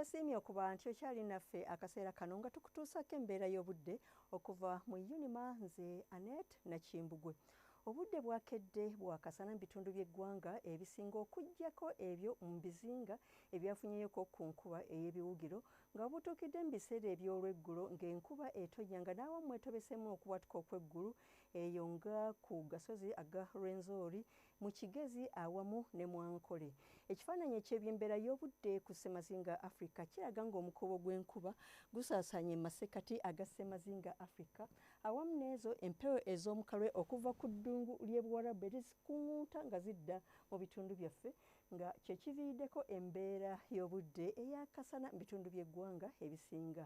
Asiimye okuba nti okyali naffe akaseera kano nga tukutuusako embeera y'obudde okuva mu Unima nze Annet Nakimbugwe. Obudde bwakedde bwakasana mu bitundu by'eggwanga ebisinga okuggyako ebyo mu bizinga ebyafunyeyeko ku nkuba ey'ebiwugiro nga butuukidde mu biseera eby'olweggulo ng'enkuba etonnya nga naawe mwetobesemu okubwatuka okw'eggulu eyo nga ku gasozi aga Rwenzori mu Kigezi awamu ne Mwankole. Ekifaananyi eky'ebyembeera y'obudde ku Ssemazinga Africa kiraga ng'omukubo gw'enkuba gusaasaanye mu masekkati aga Ssemazinga Africa awamu n'ezo empewo ez'omu kalwe okuva ku ddungu ly'ebuwarabu erizikunguuta nga zidda mu bitundu byaffe nga kye kiviiriddeko embeera y'obudde eyakasana mu bitundu by'eggwanga ebisinga.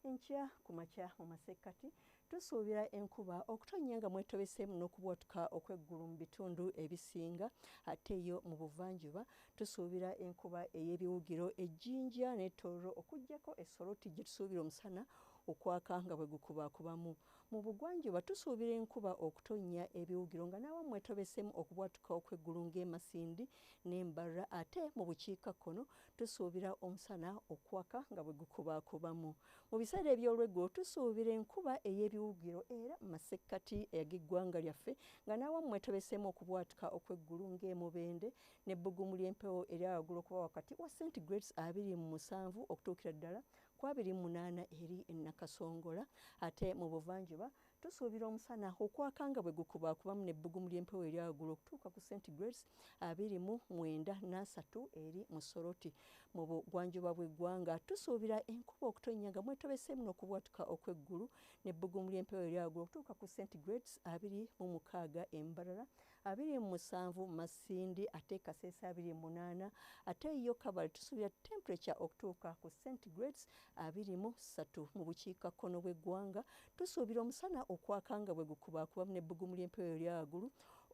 Enkya ku makya mu masekkati tusuubira enkuba okutonnya nga mwetobeseemu n'okubwatuka okw'eggulu mu bitundu ebisinga ate yo mu buvanjuba tusuubira enkuba ey'ebiwugiro ejjinja n'ettoolo okuggyako essoloti gye tusuubira omusana okwaka nga bwe gukubaakubamu. Mu bugwanjuba tusuubira enkuba okutonnya ebiwugiro nga naawe mwetobeseemu okubwatuka okw'eggulu ng'emasindi n'embarra ate mu bukiikakkono tusuubira omusana okwaka nga bwe gukubaakubamu. Mu biseera eby'olweggulo tusuubira enkuba ey'ebiwugiro era mu masekkati ag'eggwanga lyaffe nga naawe mwetobeseemu okubwatuka okw'eggulu ng'emubende n'ebbugumu ly'empewo erya waggulu okuba wakati wa centigrades 27 okutuukira ddala ku 28 eri Nakasongola ate mu buvanjuba tusuubira omusana okwaka nga bwe gukubaakubamu n'ebbugumu ly'empewo erya waggulu okutuuka ku centigrades 29.3 eri mu Soroti. Mu bugwanjuba bw'eggwanga tusuubira enkuba okutonnya nga mwetobeseemu n'okubwatuka okw'eggulu n'ebbugumu ly'empewo erya waggulu okutuuka ku centigrades 26 Embarara, 27 Masindi ate Kasese 28 ate yo Kabale tusuubira temperature okutuuka ku centigrades 23. Mu bukiikakkono bw'eggwanga tusuubira omusana okwaka nga bwe gukubaakubamu n'ebbugumu ly'empewo erya waggulu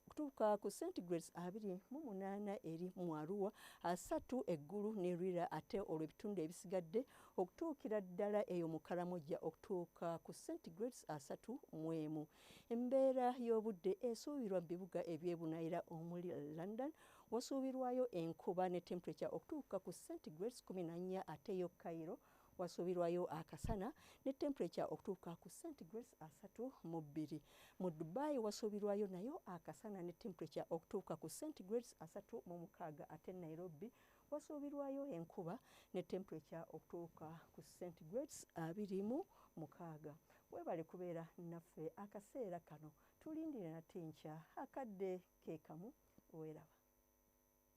okutuuka ku centigrades 28 eri mu Arua, 3 eggulu ne Lwira ate olwo ebitundu ebisigadde okutuukira ddala eyo mu Karamoja okutuuka ku centigrades 31. Embeera y'obudde esuubirwa mu bibuga eby'ebunaayira omuli London wasuubirwayo enkuba ne temperature okutuuka ku centigrades 14 ate yo Cairo wasuubirwayo akasana ne temperature okutuuka ku centigrades 32. Mu Dubai wasuubirwayo nayo akasana ne temperature okutuuka ku centigrades 36 ate Nairobi wasuubirwayo enkuba ne temperature okutuuka ku centigrades 26. Weebale kubeera naffe akaseera kano tulindire nate enkya akadde ke kamu weeraba.